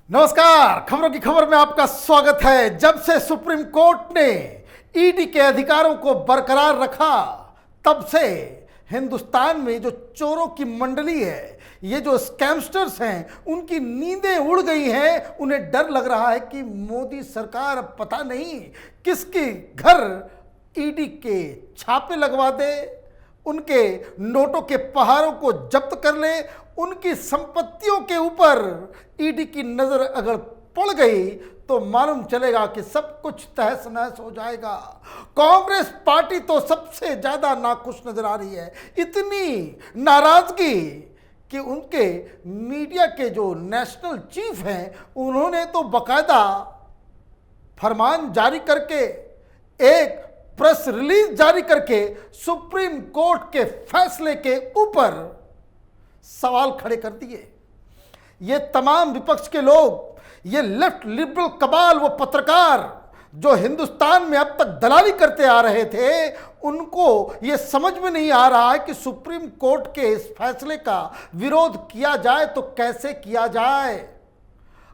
नमस्कार, खबरों की खबर में आपका स्वागत है। जब से सुप्रीम कोर्ट ने ईडी के अधिकारों को बरकरार रखा, तब से हिंदुस्तान में जो चोरों की मंडली है, ये जो स्कैमस्टर्स हैं, उनकी नींदें उड़ गई हैं। उन्हें डर लग रहा है कि मोदी सरकार अब पता नहीं किसके घर ईडी के छापे लगवा दे, उनके नोटों के पहाड़ों को जब्त कर ले, उनकी संपत्तियों के ऊपर ईडी की नजर अगर पड़ गई तो मालूम चलेगा कि सब कुछ तहस नहस हो जाएगा। कांग्रेस पार्टी तो सबसे ज्यादा नाखुश नजर आ रही है। इतनी नाराजगी कि उनके मीडिया के जो नेशनल चीफ हैं, उन्होंने तो बकायदा फरमान जारी करके, एक प्रेस रिलीज जारी करके सुप्रीम कोर्ट के फैसले के ऊपर सवाल खड़े कर दिए। ये तमाम विपक्ष के लोग, ये लेफ्ट लिबरल कबाल, वो पत्रकार जो हिंदुस्तान में अब तक दलाली करते आ रहे थे, उनको ये समझ में नहीं आ रहा है कि सुप्रीम कोर्ट के इस फैसले का विरोध किया जाए तो कैसे किया जाए।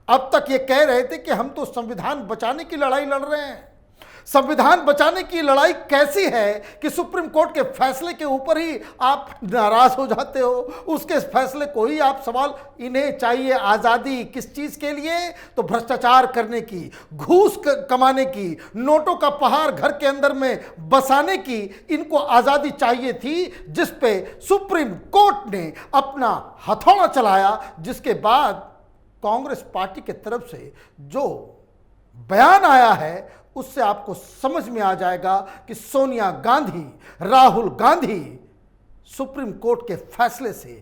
अब तक ये कह रहे थे कि हम तो संविधान बचाने की लड़ाई लड़ रहे हैं। संविधान बचाने की लड़ाई कैसी है कि सुप्रीम कोर्ट के फैसले के ऊपर ही आप नाराज हो जाते हो। उसके फैसले को ही आप सवाल, इन्हें चाहिए आज़ादी किस चीज़ के लिए? तो भ्रष्टाचार करने की, घूस कमाने की, नोटों का पहाड़ घर के अंदर में बसाने की इनको आज़ादी चाहिए थी, जिस पे सुप्रीम कोर्ट ने अपना हथौड़ा चलाया। जिसके बाद कांग्रेस पार्टी के तरफ से जो बयान आया है, उससे आपको समझ में आ जाएगा कि सोनिया गांधी, राहुल गांधी सुप्रीम कोर्ट के फैसले से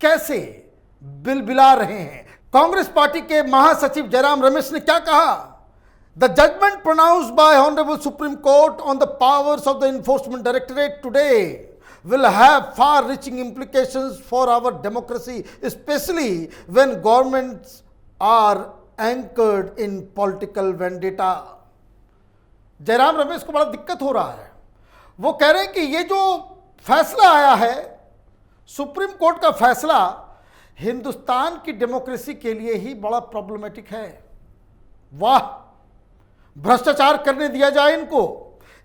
कैसे बिलबिला रहे हैं। कांग्रेस पार्टी के महासचिव जयराम रमेश ने क्या कहा? The judgment pronounced by honourable Supreme Court on the powers of the Enforcement Directorate today will have far-reaching implications for our democracy, especially when governments are anchored in political vendetta. Jairam Ramesh को बड़ा दिक्कत हो रहा है। वो कह रहे हैं कि ये जो फैसला आया है, सुप्रीम कोर्ट का फैसला, हिंदुस्तान की डेमोक्रेसी के लिए ही बड़ा प्रॉब्लमेटिक है। वाह, भ्रष्टाचार करने दिया जाए इनको,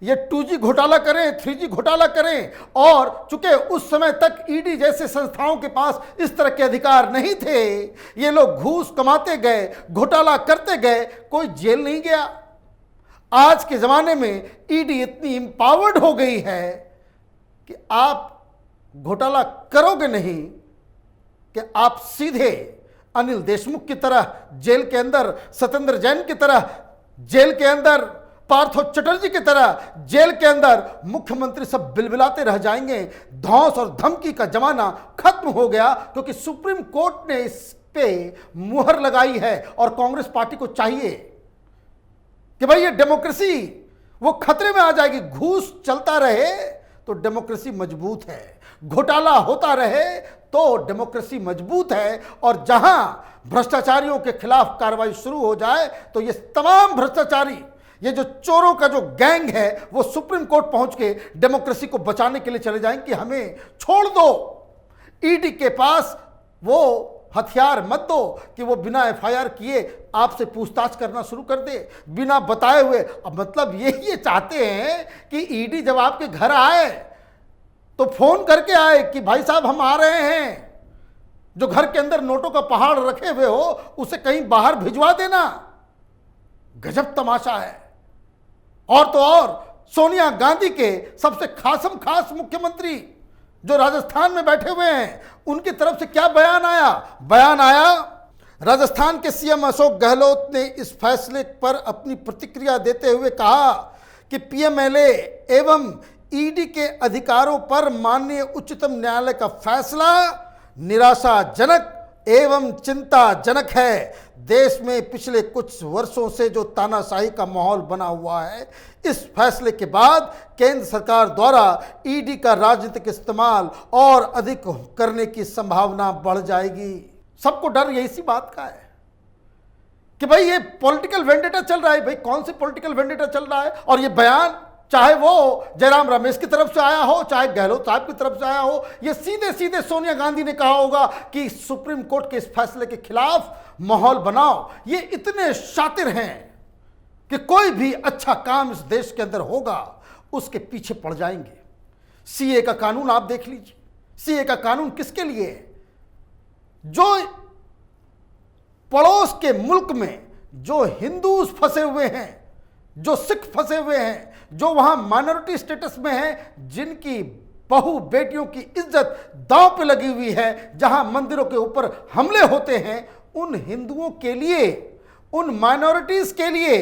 ये 2G घोटाला करें, 3G घोटाला करें। और चूंकि उस समय तक ईडी जैसे संस्थाओं के पास इस तरह के अधिकार नहीं थे, ये लोग घूस कमाते गए, घोटाला करते गए, कोई जेल नहीं गया। आज के जमाने में ईडी इतनी इंपावर्ड हो गई है कि आप घोटाला करोगे नहीं कि आप सीधे अनिल देशमुख की तरह जेल के अंदर, सत्येंद्र जैन की तरह जेल के अंदर, पार्थो चटर्जी की तरह जेल के अंदर, मुख्यमंत्री सब बिलबिलाते रह जाएंगे। धौंस और धमकी का जमाना खत्म हो गया, क्योंकि सुप्रीम कोर्ट ने इस पे मुहर लगाई है। और कांग्रेस पार्टी को चाहिए कि भाई ये डेमोक्रेसी वो खतरे में आ जाएगी। घूस चलता रहे तो डेमोक्रेसी मजबूत है, घोटाला होता रहे तो डेमोक्रेसी मजबूत है। और जहां भ्रष्टाचारियों के खिलाफ कार्रवाई शुरू हो जाए तो ये तमाम भ्रष्टाचारी, ये जो चोरों का जो गैंग है, वो सुप्रीम कोर्ट पहुंच के डेमोक्रेसी को बचाने के लिए चले जाएंगे कि हमें छोड़ दो, ईडी के पास वो हथियार मत दो कि वो बिना एफआईआर किए आपसे पूछताछ करना शुरू कर दे, बिना बताए हुए। अब मतलब ये चाहते हैं कि ईडी जब आपके घर आए तो फोन करके आए कि भाई साहब हम आ रहे हैं, जो घर के अंदर नोटों का पहाड़ रखे हुए हो उसे कहीं बाहर भिजवा देना। गजब तमाशा है। और तो और सोनिया गांधी के सबसे खासम खास मुख्यमंत्री जो राजस्थान में बैठे हुए हैं, उनकी तरफ से क्या बयान आया? राजस्थान के सीएम अशोक गहलोत ने इस फैसले पर अपनी प्रतिक्रिया देते हुए कहा कि पीएमएलए एवं ईडी के अधिकारों पर माननीय उच्चतम न्यायालय का फैसला निराशाजनक एवं चिंताजनक है। देश में पिछले कुछ वर्षों से जो तानाशाही का माहौल बना हुआ है, इस फैसले के बाद केंद्र सरकार द्वारा ईडी का राजनीतिक इस्तेमाल और अधिक करने की संभावना बढ़ जाएगी। सबको डर यही सी बात का है कि भाई ये पॉलिटिकल वेंडेटा चल रहा है। भाई कौन से पॉलिटिकल वेंडेटा चल रहा है? और ये बयान चाहे वो जयराम रमेश की तरफ से आया हो, चाहे गहलोत साहब की तरफ से आया हो, ये सीधे सीधे सोनिया गांधी ने कहा होगा कि सुप्रीम कोर्ट के इस फैसले के खिलाफ माहौल बनाओ। ये इतने शातिर हैं कि कोई भी अच्छा काम इस देश के अंदर होगा उसके पीछे पड़ जाएंगे। सीए का कानून आप देख लीजिए। सीए का कानून किसके लिए है? जो पड़ोस के मुल्क में जो हिंदूज फंसे हुए हैं, जो सिख फंसे हुए हैं, जो वहां माइनॉरिटी स्टेटस में हैं, जिनकी बहू बेटियों की इज्जत दांव पे लगी हुई है, जहां मंदिरों के ऊपर हमले होते हैं, उन हिंदुओं के लिए, उन माइनॉरिटीज के लिए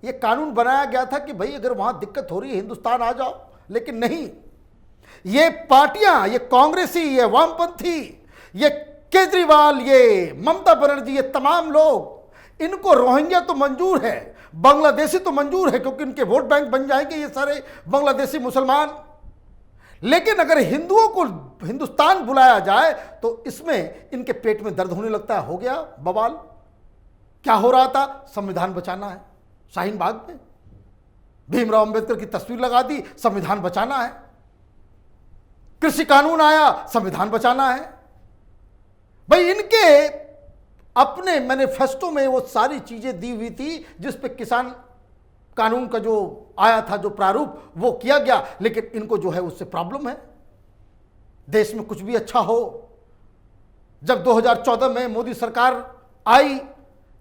यह कानून बनाया गया था कि भाई अगर वहां दिक्कत हो रही है हिंदुस्तान आ जाओ। लेकिन नहीं, ये पार्टियां, ये कांग्रेसी, ये वामपंथी, ये केजरीवाल, ये ममता बनर्जी, ये तमाम लोग, इनको रोहिंग्या तो मंजूर है, बांग्लादेशी तो मंजूर है क्योंकि इनके वोट बैंक बन जाएंगे ये सारे बांग्लादेशी मुसलमान। लेकिन अगर हिंदुओं को हिंदुस्तान बुलाया जाए तो इसमें इनके पेट में दर्द होने लगता है। हो गया बवाल। क्या हो रहा था? संविधान बचाना है। शाहीन बाग में भीमराव अंबेडकर की तस्वीर लगा दी, संविधान बचाना है। कृषि कानून आया, संविधान बचाना है। भाई इनके अपने मैनिफेस्टो में वो सारी चीजें दी हुई थी जिस पे किसान कानून का जो आया था, जो प्रारूप, वो किया गया। लेकिन इनको जो है उससे प्रॉब्लम है। देश में कुछ भी अच्छा हो, जब 2014 में मोदी सरकार आई,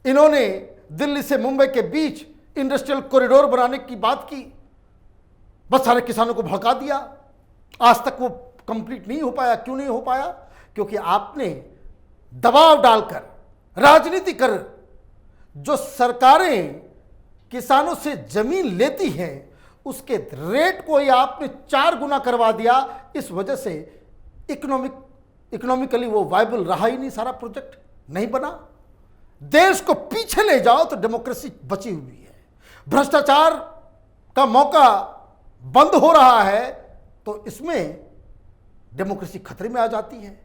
इन्होंने दिल्ली से मुंबई के बीच इंडस्ट्रियल कॉरिडोर बनाने की बात की, बस सारे किसानों को भड़का दिया। आज तक वो कंप्लीट नहीं हो पाया। क्यों नहीं हो पाया? क्योंकि आपने दबाव डालकर, राजनीति कर, जो सरकारें किसानों से जमीन लेती हैं उसके रेट को ही आपने 4 गुना करवा दिया। इस वजह से इकोनॉमिकली वो वायबल रहा ही नहीं, सारा प्रोजेक्ट नहीं बना। देश को पीछे ले जाओ तो डेमोक्रेसी बची हुई है। भ्रष्टाचार का मौका बंद हो रहा है तो इसमें डेमोक्रेसी खतरे में आ जाती है।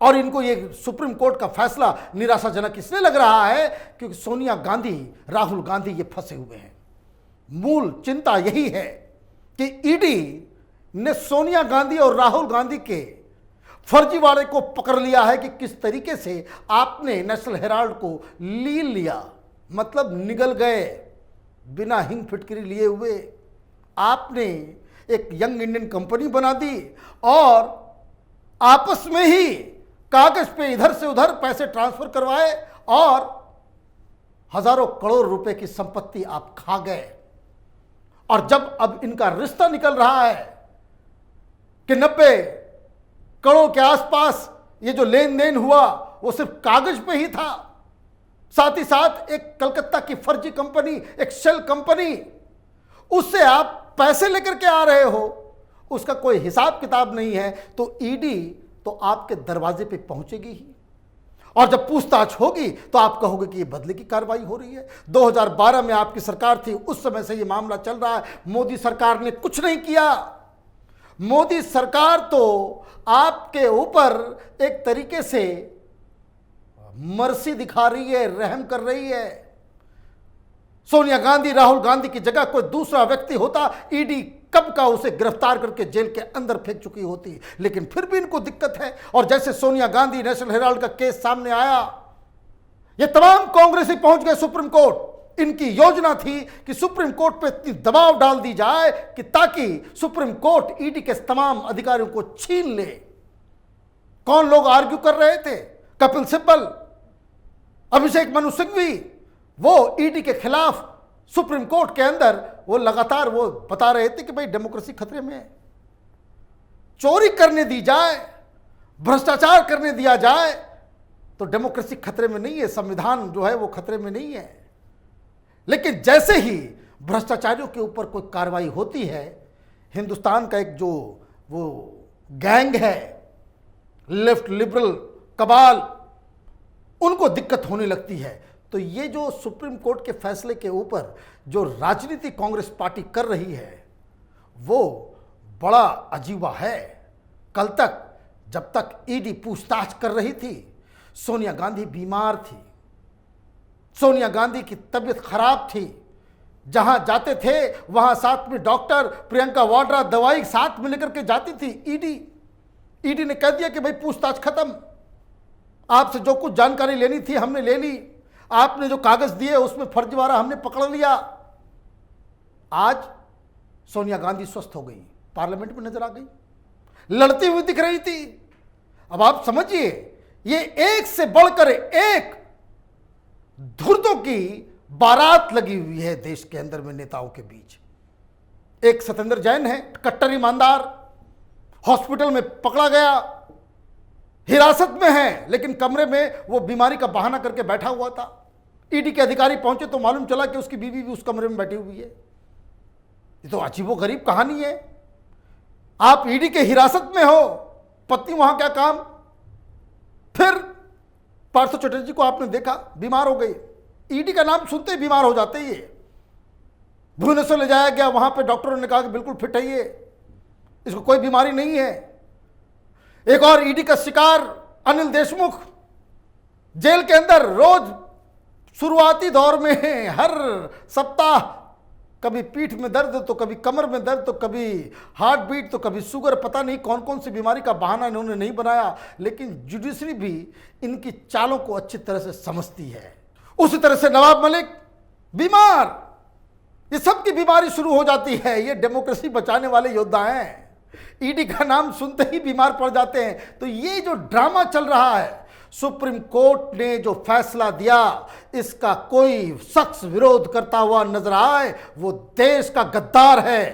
और इनको ये सुप्रीम कोर्ट का फैसला निराशाजनक इसलिए लग रहा है क्योंकि सोनिया गांधी, राहुल गांधी ये फंसे हुए हैं। मूल चिंता यही है कि ईडी ने सोनिया गांधी और राहुल गांधी के फर्जीवाड़े को पकड़ लिया है कि किस तरीके से आपने नेशनल हेराल्ड को लील लिया, मतलब निगल गए बिना हिंग फिटकरी लिए हुए। आपने एक यंग इंडियन कंपनी बना दी और आपस में ही कागज पे इधर से उधर पैसे ट्रांसफर करवाए और हजारों करोड़ रुपए की संपत्ति आप खा गए। और जब अब इनका रिश्ता निकल रहा है कि 90 करोड़ के आसपास ये जो लेन देन हुआ वो सिर्फ कागज पे ही था, साथ ही साथ एक कलकत्ता की फर्जी कंपनी, एक शेल कंपनी, उससे आप पैसे लेकर के आ रहे हो, उसका कोई हिसाब किताब नहीं है, तो ईडी तो आपके दरवाजे पे पहुंचेगी ही। और जब पूछताछ होगी तो आप कहोगे कि ये बदले की कार्रवाई हो रही है। 2012 में आपकी सरकार थी, उस समय से ये मामला चल रहा है। मोदी सरकार ने कुछ नहीं किया। मोदी सरकार तो आपके ऊपर एक तरीके से मर्सी दिखा रही है, रहम कर रही है। सोनिया गांधी, राहुल गांधी की जगह कोई दूसरा व्यक्ति होता, ईडी कब का उसे गिरफ्तार करके जेल के अंदर फेंक चुकी होती। लेकिन फिर भी इनको दिक्कत है। और जैसे सोनिया गांधी, नेशनल हेराल्ड का केस सामने आया, ये तमाम कांग्रेसी पहुंच गए सुप्रीम कोर्ट। इनकी योजना थी कि सुप्रीम कोर्ट पे इतनी दबाव डाल दी जाए कि ताकि सुप्रीम कोर्ट ईडी के तमाम अधिकारियों को छीन ले। कौन लोग आर्ग्यू कर रहे थे? कपिल सिब्बल, अभिषेक मनु सिंघवी, वो ईडी के खिलाफ सुप्रीम कोर्ट के अंदर वो लगातार वो बता रहे थे कि भाई डेमोक्रेसी खतरे में है। चोरी करने दी जाए, भ्रष्टाचार करने दिया जाए तो डेमोक्रेसी खतरे में नहीं है, संविधान जो है वो खतरे में नहीं है। लेकिन जैसे ही भ्रष्टाचारियों के ऊपर कोई कार्रवाई होती है, हिंदुस्तान का एक जो वो गैंग है, लेफ्ट लिबरल कबाल, उनको दिक्कत होने लगती है। तो ये जो सुप्रीम कोर्ट के फैसले के ऊपर जो राजनीति कांग्रेस पार्टी कर रही है वो बड़ा अजीबा है। कल तक जब तक ईडी पूछताछ कर रही थी, सोनिया गांधी बीमार थी, सोनिया गांधी की तबीयत खराब थी, जहां जाते थे वहां साथ में डॉक्टर प्रियंका वाड्रा दवाई साथ में लेकर के जाती थी। ईडी ने कह दिया कि भाई पूछताछ खत्म, आपसे जो कुछ जानकारी लेनी थी हमने ले ली, आपने जो कागज दिए उसमें फर्जीवाड़ा हमने पकड़ लिया। आज सोनिया गांधी स्वस्थ हो गई, पार्लियामेंट में नजर आ गई, लड़ती हुई दिख रही थी। अब आप समझिए, ये एक से बढ़कर एक धुर्तों की बारात लगी हुई है देश के अंदर में नेताओं के बीच। एक सत्येंद्र जैन है, कट्टर ईमानदार, हॉस्पिटल में पकड़ा गया, हिरासत में है, लेकिन कमरे में वो बीमारी का बहाना करके बैठा हुआ था। ईडी के अधिकारी पहुंचे तो मालूम चला कि उसकी बीवी भी उस कमरे में बैठी हुई है। ये तो अजीबोगरीब कहानी है। आप ईडी के हिरासत में हो, पत्नी वहां क्या काम। फिर पार्थ चटर्जी को आपने देखा, बीमार हो गए, ईडी का नाम सुनते ही बीमार हो जाते ही। भुवनेश्वर ले जाया गया, वहां पे डॉक्टरों ने कहा कि बिल्कुल फिट है ये, इसको कोई बीमारी नहीं है। एक और ईडी का शिकार अनिल देशमुख जेल के अंदर रोज शुरुआती दौर में हर सप्ताह कभी पीठ में दर्द तो कभी कमर में दर्द तो कभी हार्ट बीट तो कभी शुगर, पता नहीं कौन कौन सी बीमारी का बहाना इन्होंने नहीं बनाया, लेकिन जुडिशरी भी इनकी चालों को अच्छी तरह से समझती है। उसी तरह से नवाब मलिक बीमार, ये सबकी बीमारी शुरू हो जाती है। ये डेमोक्रेसी बचाने वाले योद्धा हैं, ईडी का नाम सुनते ही बीमार पड़ जाते हैं। तो ये जो ड्रामा चल रहा है, सुप्रीम कोर्ट ने जो फैसला दिया, इसका कोई शख्स विरोध करता हुआ नजर आए वो देश का गद्दार है।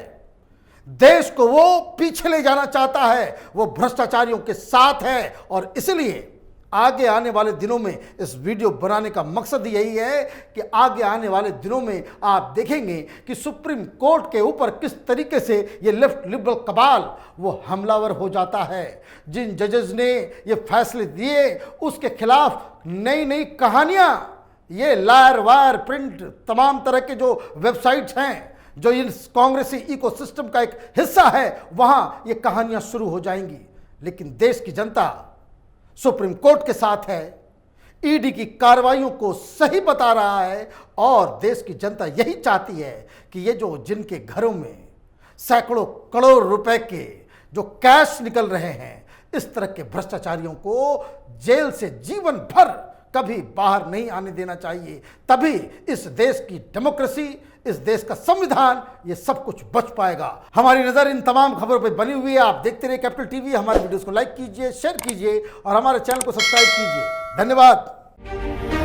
देश को वो पीछे ले जाना चाहता है, वो भ्रष्टाचारियों के साथ है। और इसलिए आगे आने वाले दिनों में इस वीडियो बनाने का मकसद यही है कि आगे आने वाले दिनों में आप देखेंगे कि सुप्रीम कोर्ट के ऊपर किस तरीके से ये लेफ्ट लिबरल कबाल वो हमलावर हो जाता है। जिन जजेस ने ये फैसले दिए उसके खिलाफ नई नई कहानियां, ये लायर वायर प्रिंट तमाम तरह के जो वेबसाइट्स हैं जो इस कांग्रेसी इकोसिस्टम का एक हिस्सा है, वहां ये कहानियां शुरू हो जाएंगी। लेकिन देश की जनता सुप्रीम कोर्ट के साथ है, ईडी की कार्रवाइयों को सही बता रहा है और देश की जनता यही चाहती है कि ये जो जिनके घरों में सैकड़ों करोड़ रुपए के जो कैश निकल रहे हैं, इस तरह के भ्रष्टाचारियों को जेल से जीवन भर कभी बाहर नहीं आने देना चाहिए। तभी इस देश की डेमोक्रेसी, इस देश का संविधान, ये सब कुछ बच पाएगा। हमारी नजर इन तमाम खबरों पर बनी हुई है। आप देखते रहिए कैपिटल टीवी। हमारे वीडियोस को लाइक कीजिए, शेयर कीजिए और हमारे चैनल को सब्सक्राइब कीजिए। धन्यवाद।